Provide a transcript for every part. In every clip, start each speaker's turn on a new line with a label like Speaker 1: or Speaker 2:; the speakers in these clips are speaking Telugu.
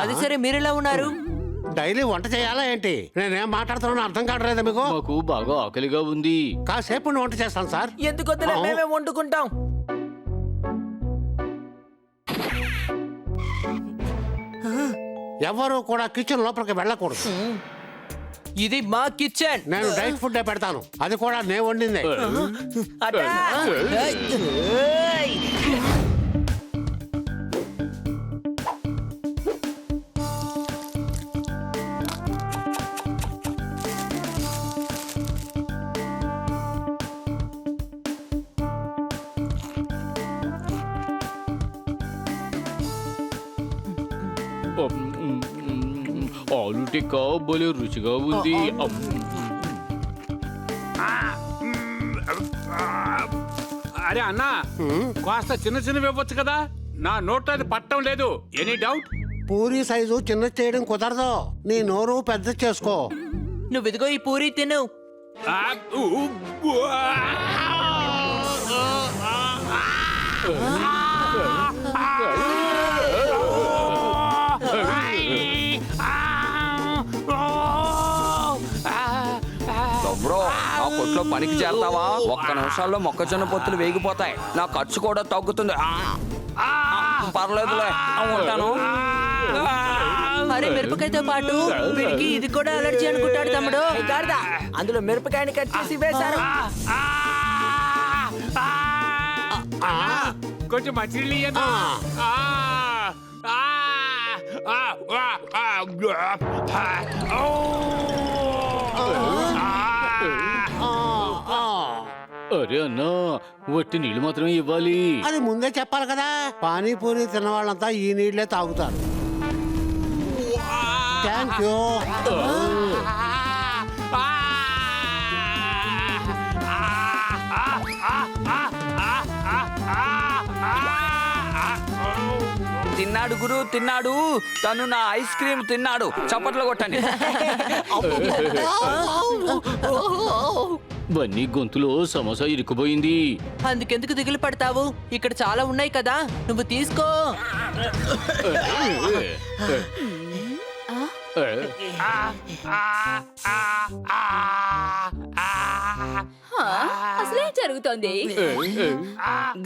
Speaker 1: అది సరే మీరెలా ఉన్నారు?
Speaker 2: డైలీ వంట చేయాలా ఏంటి? నేనేం మాట్లాడుతున్నానో అర్థం కావట్లేదా మీకు?
Speaker 3: మాకు బాగా ఆకలిగా ఉంది.
Speaker 2: కాసేపు వంట చేస్తాను సార్.
Speaker 1: ఎందుకు వద్దులే, మేమే వండుకుంటాం.
Speaker 2: ఎవరు కూడా కిచెన్ లోపలికి వెళ్ళకూడదు.
Speaker 1: ఇది మా కిచెన్.
Speaker 2: నేను డైట్ ఫుడ్ పెడతాను, అది కూడా నేను వండిందే.
Speaker 1: అట్టా. ఏయ్.
Speaker 3: ఆలు టిక్కా భలే రుచిగా ఉంది.
Speaker 4: అరే అన్నా, కాస్త చిన్న చిన్నవి ఇవ్వచ్చు కదా, నా నోట్లో అది పట్టం లేదు. Any doubt?
Speaker 2: పూరి సైజు చిన్న చేయడం కుదరదు, నీ నోరు పెద్ద చేసుకో.
Speaker 1: నువ్వు ఇదిగో ఈ పూరి తిను.
Speaker 5: బ్రో, నా కొట్లో పనికి చేస్తావా? ఒక్క నిమిషాల్లో మొక్కజొన్న పొత్తులు వేగిపోతాయి, నా ఖర్చు కూడా తగ్గుతుంది. పర్లేదులే, ఉంటాను.
Speaker 1: అరే మిరపకాయతో పాటు వీడికి ఇది కూడా అలర్జీ అనుకుంటాడు తమ్ముడు. గాడిద, అందులో మిరపకాయని కట్ చేసి వేశారు.
Speaker 4: కొంచెం మంచినీళ్ళు ఇయ్యనా?
Speaker 3: అరే అన్నా, వట్టి నీళ్ళు మాత్రమే ఇవ్వాలి.
Speaker 2: అది ముందే చెప్పాలి కదా. పానీపూరి తిన్న వాళ్ళంతా ఈ నీళ్లే తాగుతారు. Thank you.
Speaker 5: తిన్నాడు గురు, తిన్నాడు. తను నా ఐస్ క్రీమ్ తిన్నాడు. చప్పట్లు కొట్టండి.
Speaker 3: బన్నీ గొంతులో సమోసా ఇరుక్కుపోయింది.
Speaker 1: అందుకెందుకు దిగులు పడతావు? ఇక్కడ చాలా ఉన్నాయి కదా, నువ్వు తీసుకో.
Speaker 6: అసలేం జరుగుతోంది?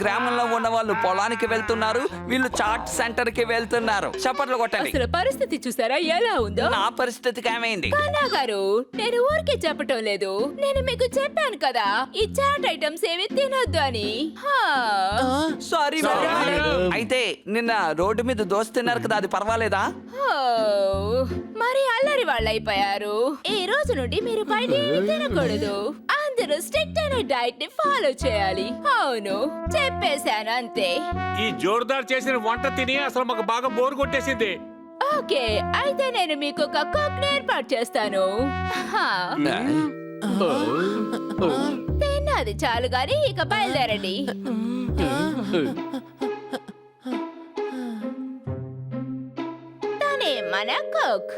Speaker 5: గ్రామంలో ఉన్న వాళ్ళు పొలానికి వెళ్తున్నారు, వీళ్ళు చాట్ సెంటర్ కి వెళ్తున్నారు. చప్పట్లు కొట్టండి.
Speaker 6: అసలు పరిస్థితి చూసారా ఎలా ఉందో?
Speaker 5: నా పరిస్థితికి ఏమైంది?
Speaker 6: కన్నా గారు, నేను ఊరికే చెప్పటం లేదు, నేను మీకు చెప్పాను కదా ఈ చాట్ ఐటమ్స్ ఏమి తినొద్దు అని.
Speaker 5: సారీ అయితే నిన్న రోడ్డు మీద దోశ తిన్నారు కదా, అది పర్వాలేదా?
Speaker 6: మరి అల్లరి వాళ్ళు అయిపోయారు. ఈ రోజు నుండి మీరు బయట ఏమీ తినకూడదు. అందరూ స్ట్రిక్ట్ అయిన డైట్ ని ఫాలో చేయాలి. అవును, చెప్పేశాను అంతే.
Speaker 4: ఈ జోర్దార్ చేసిన వంట తిని అసలు మాకు బాగా బోర్ కొట్టేసింది.
Speaker 6: ఓకే, అయితే నేను మీకు ఒక కుక్ ఏర్పాటు చేస్తాను. తిన్నది చాలు గాని ఇక బయలుదేరండి. తనే మన కుక్.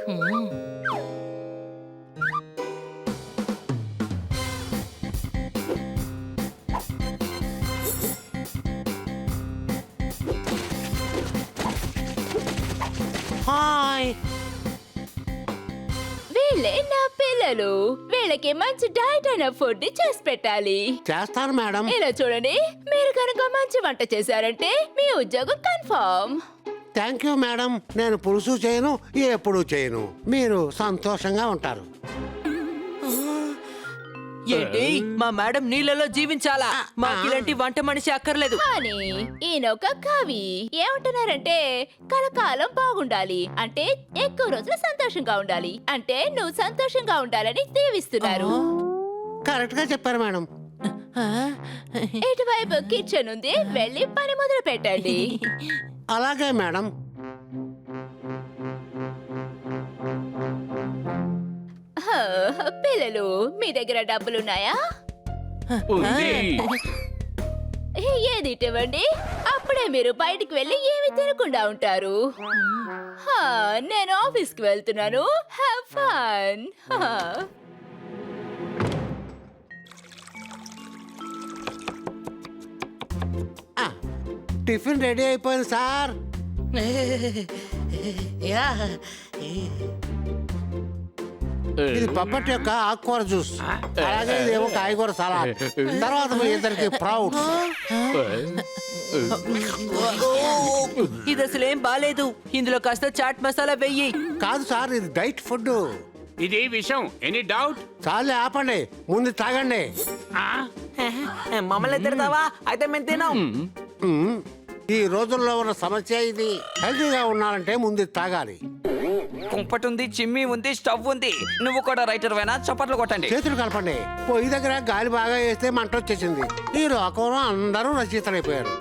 Speaker 2: హాయ్.
Speaker 6: వీళ్ళే నా పిల్లలు. వీళ్ళకి మంచి డైట్ అయిన ఫుడ్ చేసి పెట్టాలి.
Speaker 2: చేస్తాను మేడం.
Speaker 6: ఇలా చూడండి, మీరు కనుక మంచి వంట చేశారంటే మీ ఉద్యోగం కన్ఫర్మ్.
Speaker 2: Thank you madam. నేను పులుసు చేయను, ఎప్పుడు చేయను. మీరు సంతోషంగా ఉంటారు.
Speaker 1: ఏంటి, మా మేడం నీళ్ళలో జీవించాలా? మాకు ఇలాంటి వంట మనిషి అక్కర్లేదు.
Speaker 6: కానీ ఈయన ఒక కవి. ఏమంటున్నారంటే కలకాలం బాగుండాలి అంటే ఎక్కువ రోజులు సంతోషంగా ఉండాలి అంటే నువ్వు సంతోషంగా ఉండాలని దీవిస్తున్నారు.
Speaker 2: కరెక్ట్ గా చెప్పారు మేడం.
Speaker 6: ఇటువైపు కిచెన్ ఉంది, వెళ్ళి పని మొదలు పెట్టండి.
Speaker 2: అలాగే మేడం.
Speaker 6: పిల్లలు, మీ దగ్గర డబ్బులున్నాయా?
Speaker 3: ఉంది.
Speaker 6: ఏది ఇవ్వండి, అప్పుడే మీరు బయటికి వెళ్ళి ఏమి తినకుండా ఉంటారు. నేను ఆఫీస్కి వెళ్తున్నాను. Have fun.
Speaker 2: టిఫిన్ రెడీ అయిపోయింది సార్.
Speaker 1: యా.
Speaker 2: ఇది పప్పట్ యొక్క ఆకుకూర జ్యూస్, అలాగే ఇదేమో కాయగూర సలాడ్. తర్వాత మీ ఇద్దరికి ప్రౌడ్.
Speaker 1: ఇది అసలేం బాలేదు. ఇందులో కాస్త చాట్ మసాలా వెయ్యి.
Speaker 2: కాదు సార్, ఇది డైట్ ఫుడ్.
Speaker 4: ఇది విషయం. Any doubt?
Speaker 2: చాలే ఆపండి, ముందు తాగండి.
Speaker 1: మమ్మల్ని తిడతావా? అయితే మేము తినాం.
Speaker 2: మ్మ్. ఈ రోజుల్లో ఉన్న సమస్య ఇది. హెల్తీగా ఉండాలంటే ముందు తాగాలి.
Speaker 5: కుంపటి ఉంది, చిమ్మి ఉంది, స్టవ్ ఉంది. నువ్వు కూడా రైటర్ వేనా? చప్పట్లు కొట్టండి.
Speaker 2: చేతులు కలపండి. పొయ్యి దగ్గర గాలి బాగా వేస్తే మంట వచ్చేసింది. ఈ లోకంలో అందరూ రచయితలైపోయారు.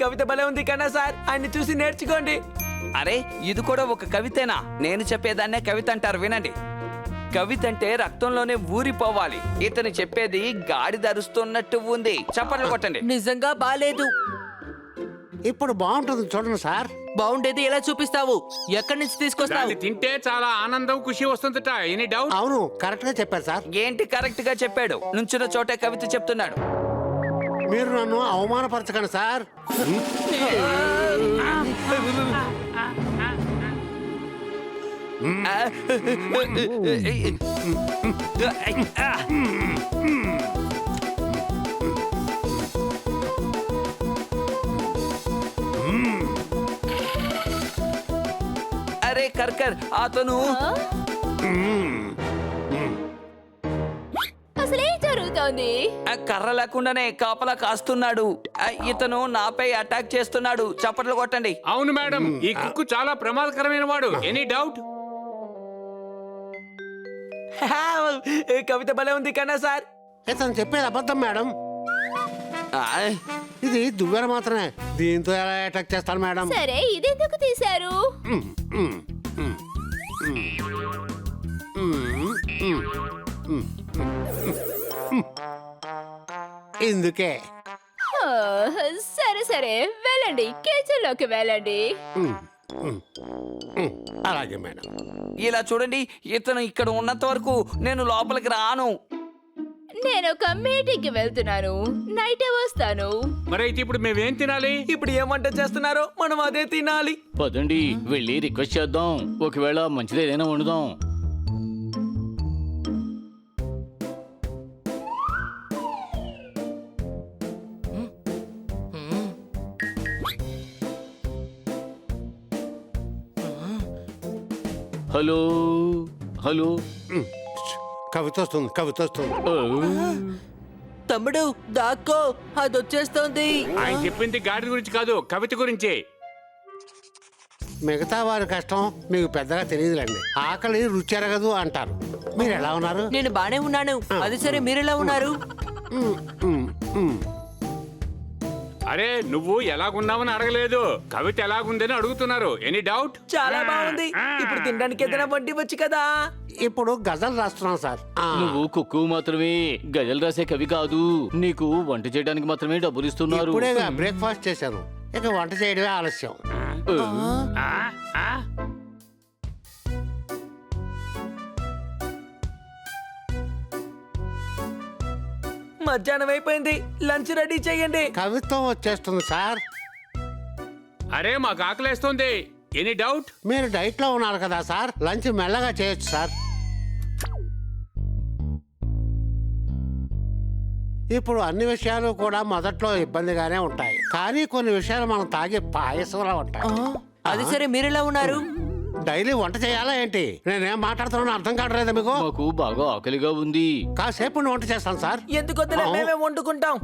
Speaker 1: కవిత భలే ఉంది కన్నా సార్, అన్ని చూసి నేర్చుకోండి.
Speaker 5: అరే ఇది కూడా ఒక కవితేనా? నేను చెప్పేదాన్నే కవిత అంటారు, వినండి. కవిత అంటే రక్తంలోనే ఊరిపోవాలి. ఇతను చెప్పేది గాడి ధరుస్తున్నట్టు ఉంది. చప్పట్లు కొట్టండి.
Speaker 1: నిజంగా బాలేదు.
Speaker 2: ఇప్పుడు బాగుంటుంది చూడండి సార్.
Speaker 1: బాగుండేది ఎలా చూపిస్తావు? ఎక్కడి నుంచి తీసుకొస్తావు?
Speaker 4: దాన్ని తింటే చాలా ఆనందం, ఖుషి వస్తుందట. Any doubt?
Speaker 2: అవును, కరెక్ట్ గా చెప్పారు సార్.
Speaker 5: ఏంటి కరెక్ట్ గా చెప్పాడు? నుంచున్న చోటే కవిత చెప్తున్నాడు.
Speaker 2: మీరు నన్ను అవమానపరచకండి సార్.
Speaker 5: అరే కర్కర్, అతను
Speaker 6: అసలేం జరుగుతోంది?
Speaker 5: కర్ర లేకుండానే కాపలా కాస్తున్నాడు. ఇతను నాపై అటాక్ చేస్తున్నాడు. చప్పట్లు కొట్టండి.
Speaker 4: అవును మేడం, ఈ కుక్కు చాలా ప్రమాదకరమైన వాడు. Any doubt?
Speaker 1: కవిత భలే ఉంది కన్నా సార్.
Speaker 2: ఇతను చెప్పేది అబద్ధం మేడం.
Speaker 5: ఆ,
Speaker 2: ఇది దువ్వెన మాత్రమే. దీంతో ఎలా అటాక్ చేస్తాను మేడం?
Speaker 6: సరే ఇదెందుకు తీశారు?
Speaker 2: ఇందుకే.
Speaker 6: ఓ, సరే సరే వెళ్ళండి, కిచెన్లోకి వెళ్ళండి.
Speaker 2: అలాగే మేడం.
Speaker 5: ఇలా చూడండి, ఇతను ఇక్కడ ఉన్నంత వరకు నేను లోపలికి రాను.
Speaker 6: నేను ఒక మీటింగ్ కి వెళ్తున్నాను, నైటే వస్తాను.
Speaker 4: మరైతే ఇప్పుడు మేమేం తినాలి?
Speaker 1: ఇప్పుడు ఏం వంట చేస్తున్నారో మనం అదే తినాలి.
Speaker 3: పదండి వెళ్ళి రిక్వెస్ట్ చేద్దాం. ఒకవేళ మంచిది ఏదైనా వండుదాం. Hello hello.
Speaker 2: కవిత వస్తుంది, కవిత వస్తుంది.
Speaker 1: తమ్ముడు దాక్కో, అది వచ్చేస్తోంది.
Speaker 4: ఆయన చెప్పింది గాడి గురించి కాదు, కవిత గురించి.
Speaker 2: మిగతా వారి కష్టం మీకు పెద్దగా తెలియదులేండి. ఆకలి రుచి ఎరగదు అంటారు. మీరు ఎలా ఉన్నారు?
Speaker 1: నేను బానే ఉన్నాను. అది సరే, మీరెలా ఉన్నారు?
Speaker 2: మ్, మ్, మ్.
Speaker 4: అరే నువ్వు ఎలాగున్నావని అడగలేదు, కవిత ఎలాగుందని అడుగుతున్నారు. Any doubt?
Speaker 1: చాలా బాగుంది. ఇప్పుడు తినడానికి ఏదైనా వడ్డీ వచ్చు కదా.
Speaker 2: ఇప్పుడు గజల్ రాస్తున్నాను సార్.
Speaker 3: నువ్వు కుక్కు మాత్రమే, గజలు రాసే కవి కాదు. నీకు వంట చేయడానికి మాత్రమే డబ్బులు ఇస్తున్నారు.
Speaker 2: ఇప్పుడేగా బ్రేక్ఫాస్ట్ చేశాను, ఇక వంట చేయడమే ఆలస్యం.
Speaker 4: ఆ? ఆ?
Speaker 1: మధ్యాహ్నం అయిపోయింది, లంచ్ రెడీ చేయండి.
Speaker 2: కవిత్వం వచ్చేస్తుంది సార్.
Speaker 4: అరే మాకు ఆకలేస్తుంది. Any doubt?
Speaker 2: మీరు డైట్ లో ఉన్నారు కదా సార్, లంచ్ మెల్లగా చేయొచ్చు సార్. ఇప్పుడు అన్ని విషయాలు కూడా మొదట్లో ఇబ్బందిగానే ఉంటాయి, కానీ కొన్ని విషయాలు మనం తాగే పాయసంలా ఉంటాయి.
Speaker 1: అది సరే, మీరెలా ఉన్నారు?
Speaker 2: డైలీ వంట చేయాలా ఏంటి? నేనేం మాట్లాడుతున్నానో అర్థం కావట్లేదా మీకు?
Speaker 3: మాకు బాగా ఆకలిగా ఉంది.
Speaker 2: కాసేపు వంట చేస్తాను సార్.
Speaker 1: ఎందుకు వద్దులే, మేమే వండుకుంటాం.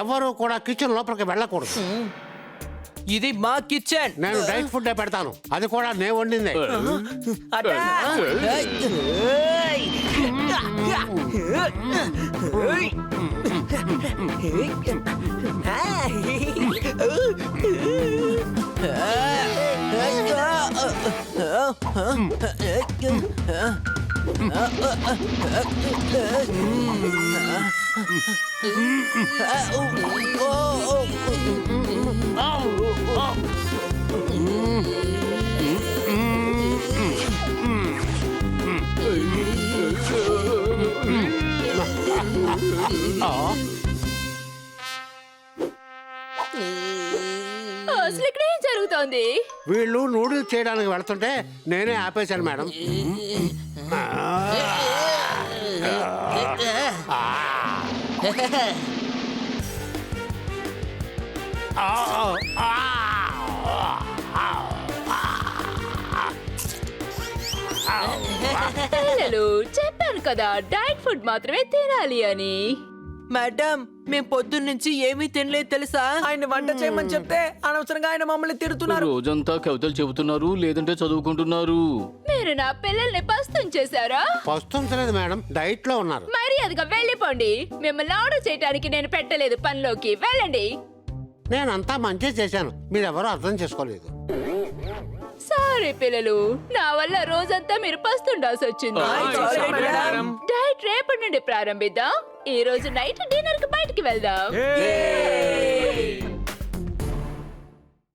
Speaker 2: ఎవరు కూడా కిచెన్ లోపలికి వెళ్ళకూడదు.
Speaker 1: ఇది మా కిచెన్.
Speaker 2: నేను డైట్ ఫుడ్ పెడతాను, అది కూడా నేను వండిందే.
Speaker 1: అటా! ఏయ్!
Speaker 6: అసలు ఇక్కడ ఏం జరుగుతోంది?
Speaker 2: వీళ్ళు నూడిల్స్ చేయడానికి వెళ్తుంటే నేనే ఆపేశాను మేడం.
Speaker 6: పిల్లలు చెప్పాను కదా డైట్ ఫుడ్ మాత్రమే తినాలి అని.
Speaker 1: మేడం మేము పొద్దున్న నుంచి ఏమీ తినలేదు తెలుసా. ఆయన వంట చేయమని చెప్తే అనవసరంగా ఆయన మమ్మల్ని తిడుతున్నారు.
Speaker 3: రోజంతా కవితలు చెబుతున్నారు, లేదంటే చదువుకుంటున్నారు.
Speaker 6: మీరు నా పిల్లల్ని పస్తుం చేశారా?
Speaker 2: పస్తుంచలేదు మేడం, డైట్ లో ఉన్నారు.
Speaker 6: మర్యాదగా వెళ్ళిపోండి. మిమ్మల్ని ఆర్డర్ చేయడానికి నేను పెట్టలేదు పనిలోకి. వెళ్ళండి.
Speaker 2: నేనంతా మంచి చేశాను, మీరెవరూ అర్థం చేసుకోలేదు.
Speaker 6: సారీ పిల్లలు, నా వల్ల రోజంతా మీరు పస్తుండాల్సి వచ్చింది.
Speaker 1: sorry, madam.
Speaker 6: డైట్ రేపటి నుండి ప్రారంభిద్దాం. ఈ రోజు నైట్ డిన్నర్ కి బయటికి వెళ్దాం.